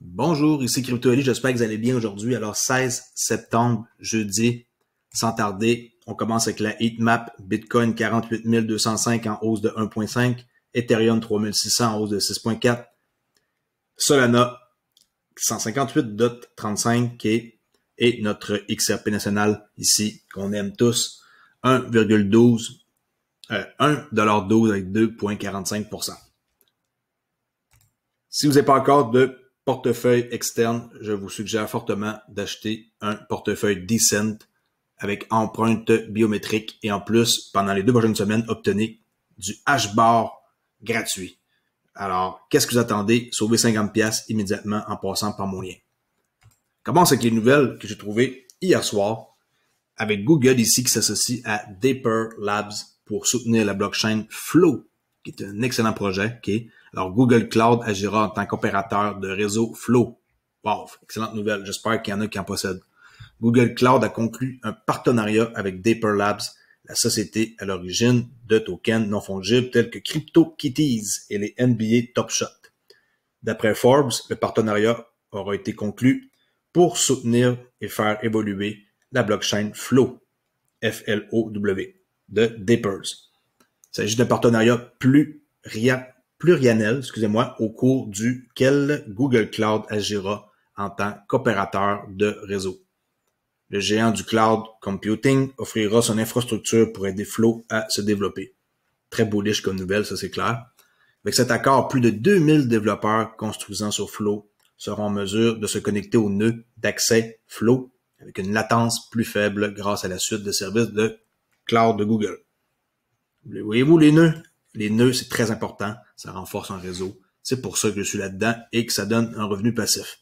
Bonjour, ici CryptoEli, j'espère que vous allez bien aujourd'hui. Alors 16 septembre, jeudi, sans tarder, on commence avec la heatmap Bitcoin 48 205 en hausse de 1.5, Ethereum 3600 en hausse de 6.4, Solana 158.35 et notre XRP national ici qu'on aime tous 1,12 $12 avec 2,45%. Si vous n'avez pas encore de portefeuille externe, je vous suggère fortement d'acheter un portefeuille Decent avec empreinte biométrique et en plus, pendant les 2 prochaines semaines, obtenez du hash-bar gratuit. Alors, qu'est-ce que vous attendez? Sauvez 50$ immédiatement en passant par mon lien. Commence avec les nouvelles que j'ai trouvées hier soir avec Google ici qui s'associe à Dapper Labs pour soutenir la blockchain Flow, qui est un excellent projet. Okay? Alors, Google Cloud agira en tant qu'opérateur de réseau Flow. Wow, excellente nouvelle. J'espère qu'il y en a qui en possèdent. Google Cloud a conclu un partenariat avec Dapper Labs, la société à l'origine de tokens non fongibles tels que CryptoKitties et les NBA Top Shot. D'après Forbes, le partenariat aura été conclu pour soutenir et faire évoluer la blockchain Flow, F-L-O-W, de Dappers. Il s'agit d'un partenariat pluriannuel, au cours duquel Google Cloud agira en tant qu'opérateur de réseau. Le géant du cloud computing offrira son infrastructure pour aider Flow à se développer. Très bullish comme nouvelle, ça c'est clair. Avec cet accord, plus de 2000 développeurs construisant sur Flow seront en mesure de se connecter aux nœuds d'accès Flow avec une latence plus faible grâce à la suite de services de cloud de Google. Voyez-vous les nœuds? Les nœuds, c'est très important. Ça renforce un réseau. C'est pour ça que je suis là-dedans et que ça donne un revenu passif.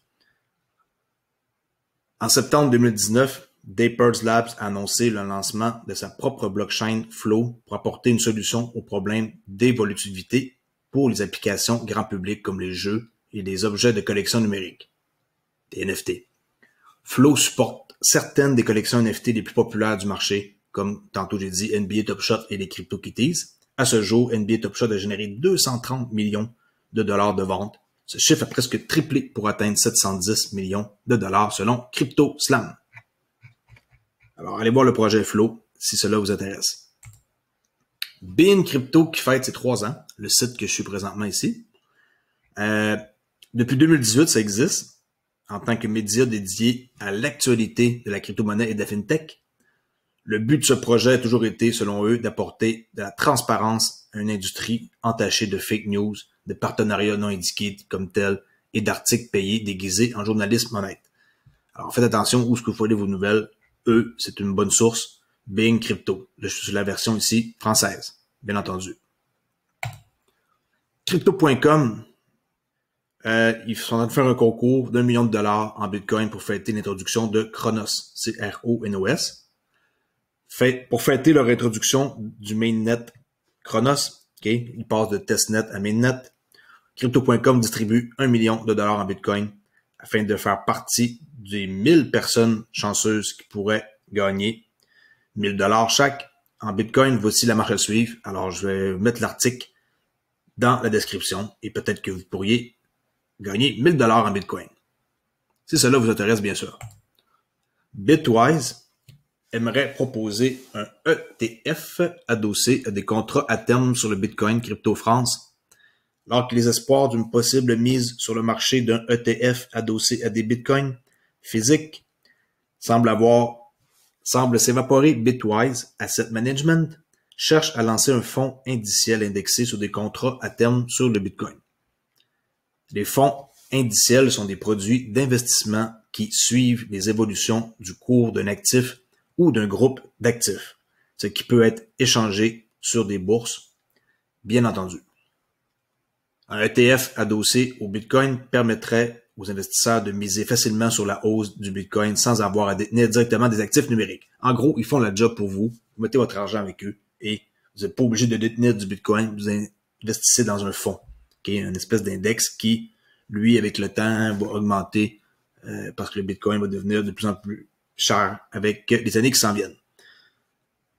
En septembre 2019, Dapper Labs a annoncé le lancement de sa propre blockchain Flow pour apporter une solution au problème d'évolutivité pour les applications grand public comme les jeux et les objets de collection numérique, des NFT. Flow supporte certaines des collections NFT les plus populaires du marché, comme tantôt j'ai dit NBA Top Shot et les CryptoKitties. À ce jour, NBA Top Shot a généré 230 millions de dollars de ventes. Ce chiffre a presque triplé pour atteindre 710 millions de dollars selon CryptoSlam. Alors, allez voir le projet Flow si cela vous intéresse. Bean Crypto qui fête ses 3 ans, le site que je suis présentement ici. Depuis 2018, ça existe en tant que média dédié à l'actualité de la crypto-monnaie et de la fintech. Le but de ce projet a toujours été, selon eux, d'apporter de la transparence à une industrie entachée de fake news, de partenariats non indiqués comme tels et d'articles payés déguisés en journalisme honnête. Alors faites attention où est-ce que vous voyez vos nouvelles. Eux, c'est une bonne source. Being Crypto. Là, je suis sur la version ici française, bien entendu. Crypto.com, ils sont en train de faire un concours d'1 million de dollars en Bitcoin pour fêter l'introduction de Cronos, C-R-O-N-O-S. Pour fêter leur introduction du mainnet Cronos, okay, ils passent de testnet à mainnet. Crypto.com distribue 1 million de dollars en Bitcoin afin de faire partie des 1000 personnes chanceuses qui pourraient gagner 1000 dollars chaque en Bitcoin. Voici la marche à suivre. Alors, je vais mettre l'article dans la description et peut-être que vous pourriez gagner 1000 dollars en Bitcoin. Si cela vous intéresse, bien sûr. Bitwise aimerait proposer un ETF adossé à des contrats à terme sur le Bitcoin Crypto France, alors que les espoirs d'une possible mise sur le marché d'un ETF adossé à des Bitcoins physiques semble s'évaporer. Bitwise Asset Management cherche à lancer un fonds indiciel indexé sur des contrats à terme sur le Bitcoin. Les fonds indiciels sont des produits d'investissement qui suivent les évolutions du cours d'un actif ou d'un groupe d'actifs, ce qui peut être échangé sur des bourses, bien entendu. Un ETF adossé au Bitcoin permettrait aux investisseurs de miser facilement sur la hausse du Bitcoin sans avoir à détenir directement des actifs numériques. En gros, ils font le job pour vous, vous mettez votre argent avec eux et vous n'êtes pas obligé de détenir du Bitcoin, vous investissez dans un fonds, qui est une espèce d'index qui, lui, avec le temps, va augmenter parce que le Bitcoin va devenir de plus en plus cher avec les années qui s'en viennent.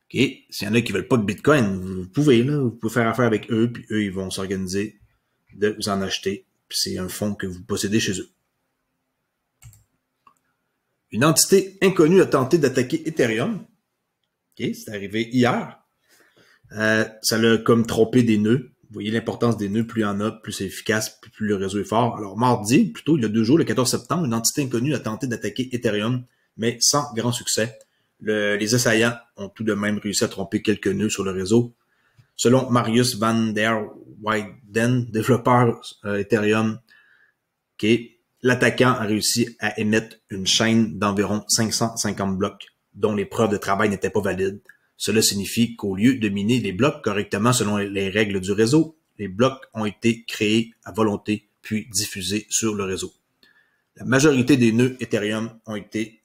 OK? S'il y en a qui veulent pas de Bitcoin, vous pouvez faire affaire avec eux, puis eux, ils vont s'organiser de vous en acheter. Puis c'est un fonds que vous possédez chez eux. Une entité inconnue a tenté d'attaquer Ethereum. OK, c'est arrivé hier. Ça l'a comme trompé des nœuds. Vous voyez l'importance des nœuds, plus il y en a, plus c'est efficace, plus le réseau est fort. Alors, mardi, plutôt, il y a 2 jours, le 14 septembre, une entité inconnue a tenté d'attaquer Ethereum, mais sans grand succès. Les assaillants ont tout de même réussi à tromper quelques nœuds sur le réseau. Selon Marius van der Weyden, développeur Ethereum, l'attaquant a réussi à émettre une chaîne d'environ 550 blocs, dont les preuves de travail n'étaient pas valides. Cela signifie qu'au lieu de miner les blocs correctement selon les règles du réseau, les blocs ont été créés à volonté puis diffusés sur le réseau. La majorité des nœuds Ethereum ont été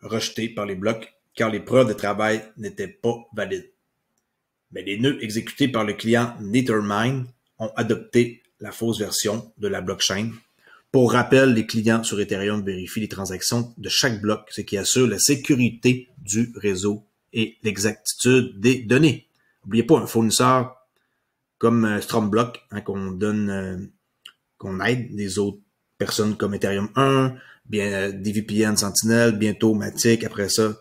rejetés par les blocs car les preuves de travail n'étaient pas valides. Mais les nœuds exécutés par le client Nethermind ont adopté la fausse version de la blockchain. Pour rappel, les clients sur Ethereum vérifient les transactions de chaque bloc, ce qui assure la sécurité du réseau et l'exactitude des données. N'oubliez pas, un fournisseur comme Stromblock, qu'on aide les autres personnes comme Ethereum 1, bien DVPN Sentinel, bientôt Matic, après ça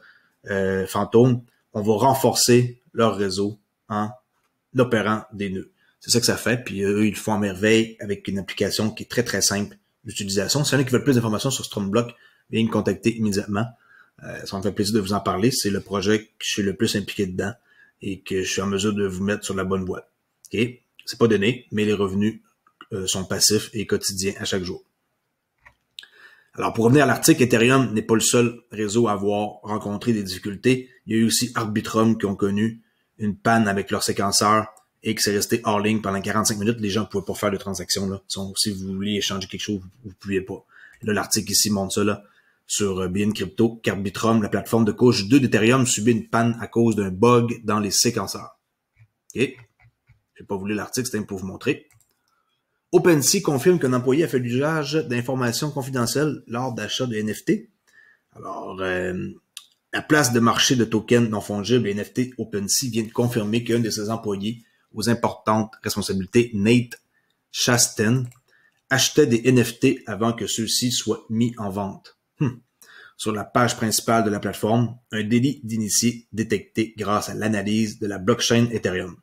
Phantom, on va renforcer leur réseau en opérant des nœuds. C'est ça que ça fait, puis eux, ils le font à merveille avec une application qui est très très simple d'utilisation. Si y en a qui veulent plus d'informations sur Stromblock, veuillez me contacter immédiatement. Ça me fait plaisir de vous en parler. C'est le projet que je suis le plus impliqué dedans et que je suis en mesure de vous mettre sur la bonne voie. Okay? C'est pas donné, mais les revenus sont passifs et quotidiens à chaque jour. Alors, pour revenir à l'article, Ethereum n'est pas le seul réseau à avoir rencontré des difficultés. Il y a eu aussi Arbitrum qui ont connu une panne avec leur séquenceur et que c'est resté hors ligne pendant 45 minutes. Les gens ne pouvaient pas faire de transactions. Là. Si vous vouliez échanger quelque chose, vous ne pouviez pas. Là, l'article ici montre ça là, sur BN Crypto, qu'Arbitrum, la plateforme de couche 2 d'Ethereum, subit une panne à cause d'un bug dans les séquenceurs. OK. Je n'ai pas voulu l'article, c'était pour vous montrer. OpenSea confirme qu'un employé a fait l'usage d'informations confidentielles lors d'achat de NFT. Alors, la place de marché de tokens non fongibles et NFT OpenSea vient de confirmer qu'un de ses employés aux importantes responsabilités, Nate Chasten, achetait des NFT avant que ceux-ci soient mis en vente. Sur la page principale de la plateforme, un délit d'initié détecté grâce à l'analyse de la blockchain Ethereum.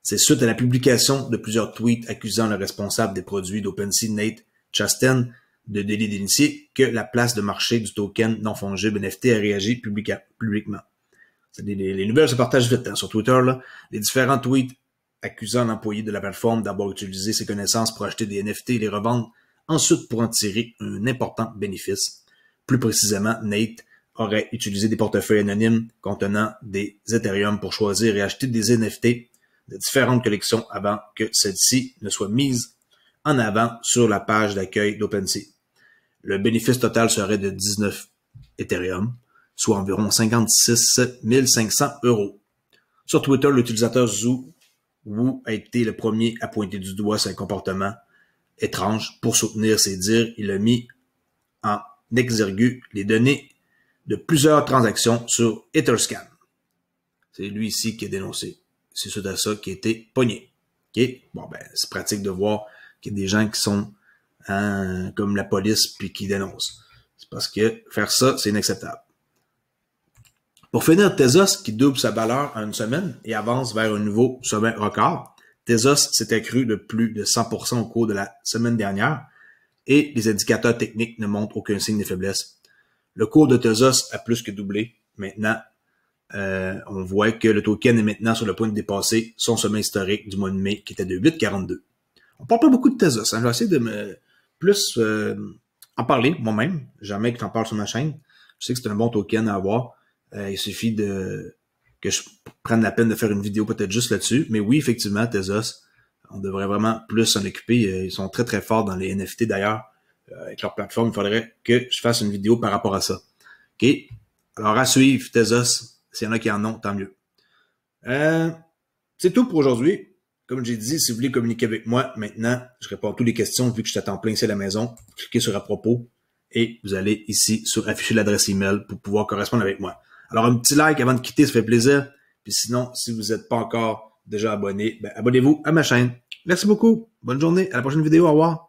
C'est suite à la publication de plusieurs tweets accusant le responsable des produits d'OpenSea, Nate Chasten, de délit d'initié, que la place de marché du token non fongible NFT a réagi publiquement. Les nouvelles se partagent vite sur Twitter. Là. Les différents tweets accusant l'employé de la plateforme d'avoir utilisé ses connaissances pour acheter des NFT et les revendre, ensuite pour en tirer un important bénéfice. Plus précisément, Nate aurait utilisé des portefeuilles anonymes contenant des Ethereum pour choisir et acheter des NFT de différentes collections avant que celles-ci ne soient mises en avant sur la page d'accueil d'OpenSea. Le bénéfice total serait de 19 Ethereum, soit environ 56 500 €. Sur Twitter, l'utilisateur Zhu Wu a été le premier à pointer du doigt ce comportement étrange. Pour soutenir ses dires, il a mis en exergue les données de plusieurs transactions sur Etherscan. C'est lui ici qui a dénoncé. C'est suite à ça qui a été pogné. Okay? Bon, ben, c'est pratique de voir qu'il y a des gens qui sont comme la police puis qui dénoncent. C'est parce que faire ça, c'est inacceptable. Pour finir, Tezos qui double sa valeur en une semaine et avance vers un nouveau sommet record. Tezos s'est accru de plus de 100% au cours de la semaine dernière et les indicateurs techniques ne montrent aucun signe de faiblesse. Le cours de Tezos a plus que doublé. Maintenant, on voit que le token est maintenant sur le point de dépasser son sommet historique du mois de mai qui était de 8,42. On parle pas beaucoup de Tezos. Hein. Je vais essayer de me plus en parler moi-même. Jamais que j'en parle sur ma chaîne. Je sais que c'est un bon token à avoir. Il suffit que je prenne la peine de faire une vidéo peut-être juste là-dessus. Mais oui, effectivement, Tezos, on devrait vraiment plus s'en occuper. Ils sont très très forts dans les NFT d'ailleurs. Avec leur plateforme, il faudrait que je fasse une vidéo par rapport à ça. OK? Alors à suivre, Tezos. S'il y en a qui en ont, tant mieux. C'est tout pour aujourd'hui. Comme j'ai dit, si vous voulez communiquer avec moi, maintenant, je réponds à toutes les questions vu que je t'attends plein ici à la maison. Cliquez sur à propos et vous allez ici sur afficher l'adresse email pour pouvoir correspondre avec moi. Alors, un petit like avant de quitter, ça fait plaisir. Puis sinon, si vous n'êtes pas encore déjà abonné, ben, abonnez-vous à ma chaîne. Merci beaucoup. Bonne journée. À la prochaine vidéo. Au revoir.